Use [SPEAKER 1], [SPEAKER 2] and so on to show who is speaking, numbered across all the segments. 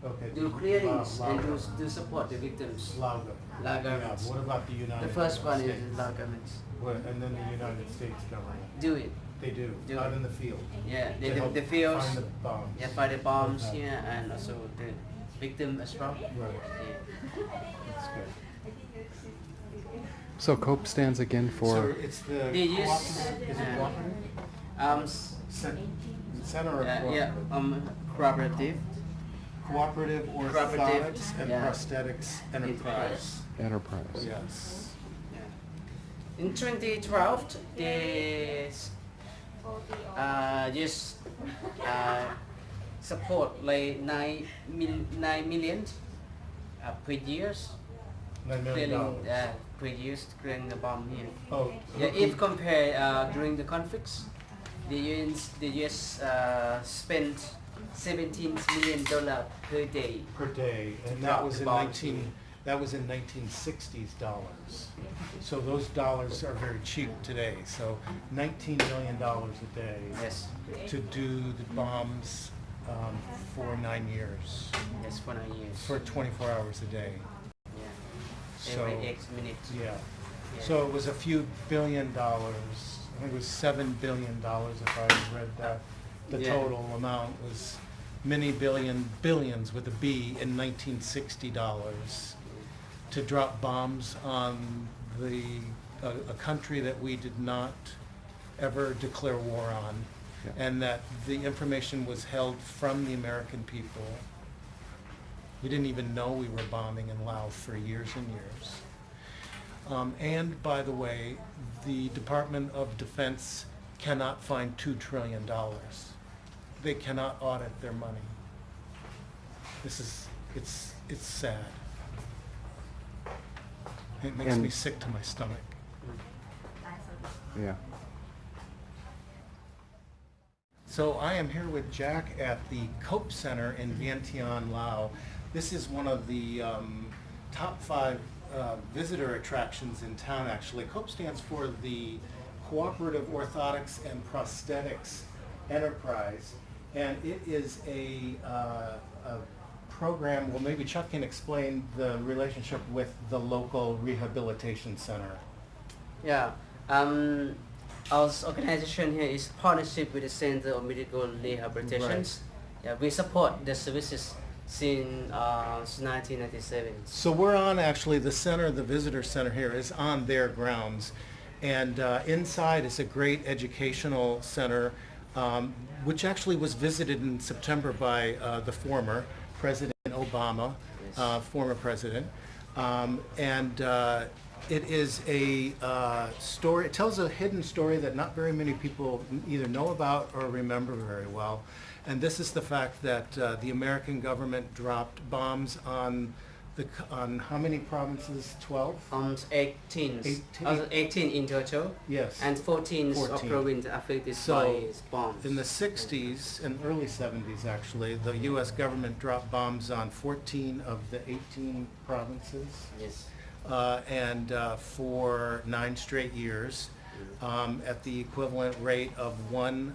[SPEAKER 1] Okay.
[SPEAKER 2] do clearings
[SPEAKER 1] Lao
[SPEAKER 2] and
[SPEAKER 1] government.
[SPEAKER 2] do support the victims.
[SPEAKER 1] Lao government.
[SPEAKER 2] Lao
[SPEAKER 1] Yeah,
[SPEAKER 2] governments.
[SPEAKER 1] what about the United
[SPEAKER 2] The
[SPEAKER 1] States?
[SPEAKER 2] first one is Lao governments.
[SPEAKER 1] And then the United States government.
[SPEAKER 2] Do it.
[SPEAKER 1] They do,
[SPEAKER 2] Do
[SPEAKER 1] out
[SPEAKER 2] it.
[SPEAKER 1] in the field.
[SPEAKER 2] Yeah,
[SPEAKER 1] to
[SPEAKER 2] the
[SPEAKER 1] help
[SPEAKER 2] fields.
[SPEAKER 1] find the bombs.
[SPEAKER 2] Yeah, find the bombs.
[SPEAKER 1] Okay.
[SPEAKER 2] Yeah, and also the victim as well.
[SPEAKER 1] Right,
[SPEAKER 2] Yeah.
[SPEAKER 1] that's good.
[SPEAKER 3] So COPE stands again
[SPEAKER 1] So
[SPEAKER 3] for,
[SPEAKER 1] it's the
[SPEAKER 2] They use,
[SPEAKER 1] cooperative, is it cooperative? Center of
[SPEAKER 2] cooperative.
[SPEAKER 1] Cooperative Orthotics and
[SPEAKER 2] yeah.
[SPEAKER 1] Prosthetics Enterprise.
[SPEAKER 3] enterprise.
[SPEAKER 1] Yes.
[SPEAKER 2] In 2012, they just support like 9 million per years.
[SPEAKER 1] $9 million.
[SPEAKER 2] Per years clearing the bomb here.
[SPEAKER 1] Oh.
[SPEAKER 2] Yeah, if compared during the conflicts, the US spent $17 million per day.
[SPEAKER 1] Per day, and
[SPEAKER 2] drop
[SPEAKER 1] that was
[SPEAKER 2] the
[SPEAKER 1] in
[SPEAKER 2] bombs
[SPEAKER 1] 1960s dollars. So those dollars are very cheap today. So $19 million a day
[SPEAKER 2] Yes.
[SPEAKER 1] to do the bombs for 9 years,
[SPEAKER 2] Yes, for 9 years.
[SPEAKER 1] for 24 hours a day.
[SPEAKER 2] Yeah.
[SPEAKER 1] So
[SPEAKER 2] Every 8 minutes.
[SPEAKER 1] yeah.
[SPEAKER 2] Yeah.
[SPEAKER 1] So it was a few $billion. I think it was $7 billion if I read that. The
[SPEAKER 2] Yeah.
[SPEAKER 1] total amount was many billions with a B in 1960 dollars to drop bombs on a country that we did not ever declare war on,
[SPEAKER 3] Yeah.
[SPEAKER 1] and that the information was held from the American people. We didn't even know we were bombing in Laos for years and years. And by the way, the Department of Defense cannot find $2 trillion. They cannot audit their money. It's sad. It makes me
[SPEAKER 3] And-
[SPEAKER 1] sick to my stomach.
[SPEAKER 3] Yeah.
[SPEAKER 1] So I am here with Jack at the COPE Center in Vientiane, Laos. This is one of the top 5 visitor attractions in town, actually. COPE stands for the Cooperative Orthotics and Prosthetics Enterprise, and it is a program. Well, maybe Chuck can explain the relationship with the local rehabilitation center.
[SPEAKER 2] Yeah. Our organization here is partnership with the Center of Medical Rehabilitation.
[SPEAKER 1] Right.
[SPEAKER 2] Yeah, we support the services since 1997.
[SPEAKER 1] So we're on, actually, the center, the visitor center here is on their grounds. And inside is a great educational center, which actually was visited in September by the former President Obama,
[SPEAKER 2] Yes.
[SPEAKER 1] former president. It is a story, it tells a hidden story that not very many people either know about or remember very well. And this is the fact that the American government dropped bombs on how many provinces? 12?
[SPEAKER 2] 18. 18 in total.
[SPEAKER 1] Yes.
[SPEAKER 2] And 14 of
[SPEAKER 1] 14.
[SPEAKER 2] provinces affected
[SPEAKER 1] So,
[SPEAKER 2] by bombs.
[SPEAKER 1] in the 60s and early 70s, actually, the U.S. government dropped bombs on 14 of the 18 provinces.
[SPEAKER 2] Yes.
[SPEAKER 1] For 9 straight years, at the equivalent rate of one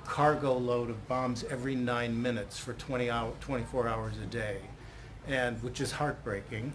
[SPEAKER 1] cargo load of bombs every 9 minutes for 24 hours a day, and which is heartbreaking.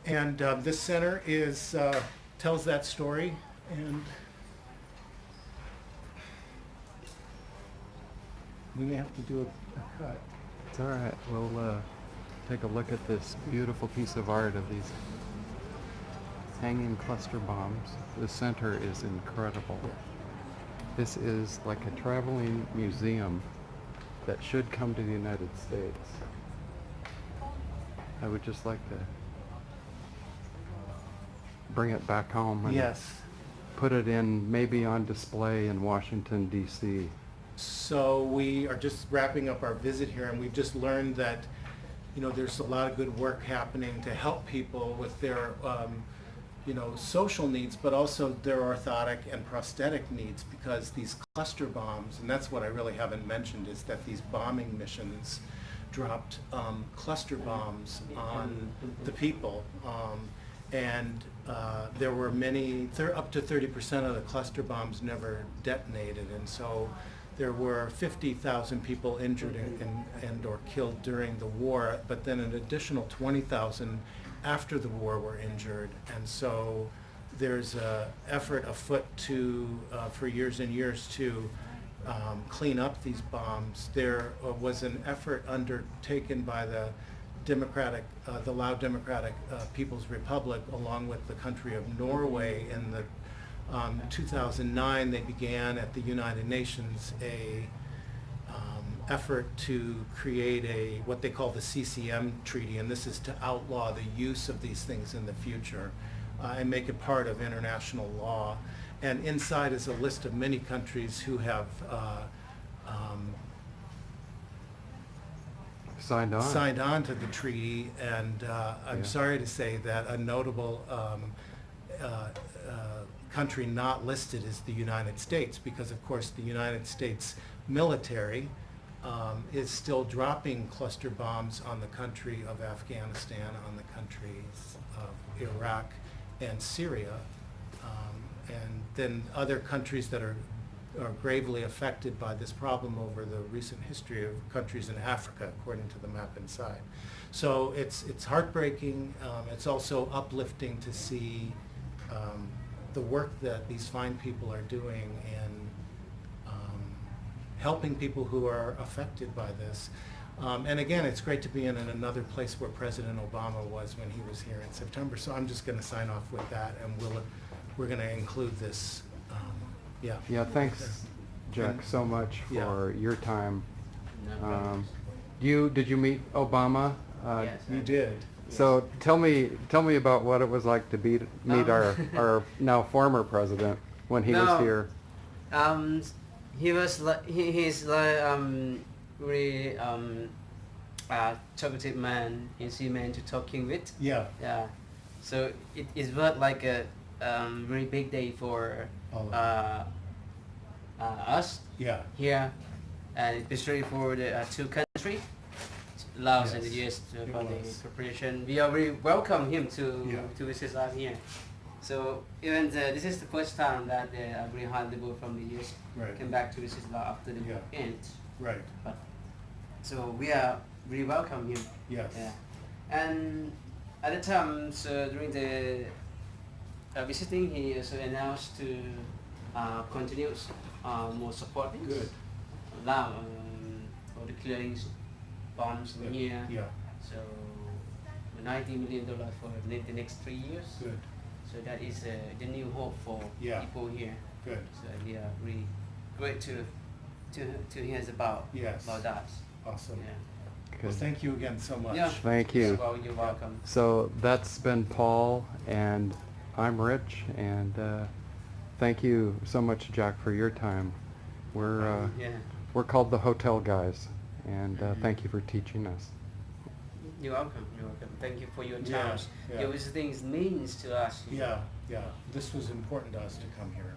[SPEAKER 1] And this center tells that story, and we may have to do a cut.
[SPEAKER 3] It's all right. We'll take a look at this beautiful piece of art of these hanging cluster bombs. The center is incredible. This is like a traveling museum that should come to the United States. I would just like to bring it back home and
[SPEAKER 1] Yes.
[SPEAKER 3] put it in, maybe on display in Washington, D.C.
[SPEAKER 1] So we are just wrapping up our visit here, and we've just learned that, there's a lot of good work happening to help people with their, social needs, but also their orthotic and prosthetic needs, because these cluster bombs, and that's what I really haven't mentioned, is that these bombing missions dropped cluster bombs on the people, and there were up to 30% of the cluster bombs never detonated, and so there were 50,000 people injured and or killed during the war, but then an additional 20,000 after the war were injured. And so there's an effort afoot to, for years and years, to clean up these bombs. There was an effort undertaken by the Lao Democratic People's Republic, along with the country of Norway. In the 2009, they began at the United Nations a effort to create what they call the CCM treaty, and this is to outlaw the use of these things in the future and make it part of international law. And inside is a list of many countries who have signed on to the treaty, and I'm sorry to say that a notable country not listed is the United States, because of course the United States military is still dropping cluster bombs on the country of Afghanistan, on the countries of Iraq and Syria, and then other countries that are gravely affected by this problem over the recent history of countries in Africa, according to the map inside. So it's heartbreaking. It's also uplifting to see the work that these fine people are doing in helping people who are affected by this. And again, it's great to be in another place where President Obama was when he was here in September. So I'm just going to sign off with that, and we're going to include this. Yeah.
[SPEAKER 3] Yeah, thanks, Jack, so much for your time.
[SPEAKER 2] No problem.
[SPEAKER 3] Did you meet Obama?
[SPEAKER 2] Yes,
[SPEAKER 1] You did.
[SPEAKER 3] So tell me about what it was like to meet our now former president when he was here.
[SPEAKER 2] He was like he's like really talkative man, easy man to talking with.
[SPEAKER 1] Yeah.
[SPEAKER 2] Yeah. So it was like a very big day for us
[SPEAKER 1] Yeah.
[SPEAKER 2] here, and especially for the two countries, Laos and the
[SPEAKER 1] Yes,
[SPEAKER 2] US,
[SPEAKER 1] it
[SPEAKER 2] for the
[SPEAKER 1] was.
[SPEAKER 2] cooperation. We are very welcome him
[SPEAKER 1] Yeah.
[SPEAKER 2] to visit us here. So even this is the first time that a very high level from the US
[SPEAKER 1] Right.
[SPEAKER 2] came back to visit Laos after the war
[SPEAKER 1] Yeah.
[SPEAKER 2] ends.
[SPEAKER 1] Right.
[SPEAKER 2] But so we are really welcome him.
[SPEAKER 1] Yes.
[SPEAKER 2] Yeah. And at the time, so during the visiting, he also announced to continue more supporting
[SPEAKER 1] Good.
[SPEAKER 2] Laos for the clearing bombs in here.
[SPEAKER 1] Yeah.
[SPEAKER 2] So $90 million for the next 3 years.
[SPEAKER 1] Good.
[SPEAKER 2] So that is the new hope for
[SPEAKER 1] Yeah.
[SPEAKER 2] people here.
[SPEAKER 1] Good.
[SPEAKER 2] So we are really great to hear about
[SPEAKER 1] Yes.
[SPEAKER 2] that.
[SPEAKER 1] Awesome.
[SPEAKER 2] Yeah.
[SPEAKER 1] Well,
[SPEAKER 3] Good.
[SPEAKER 1] thank you again so much.
[SPEAKER 2] Yeah.
[SPEAKER 3] Thank you.
[SPEAKER 2] Well, you're welcome.
[SPEAKER 3] So that's been Paul, and I'm Rich, and thank you so much, Jack, for your time.
[SPEAKER 2] Yeah.
[SPEAKER 3] We're called the Hotel Guys, and thank you for teaching us.
[SPEAKER 2] You're welcome. You're welcome. Thank you for your
[SPEAKER 1] Yeah,
[SPEAKER 2] time.
[SPEAKER 1] yeah.
[SPEAKER 2] Your visiting means to us.
[SPEAKER 1] Yeah. Yeah. This was important to us to come here.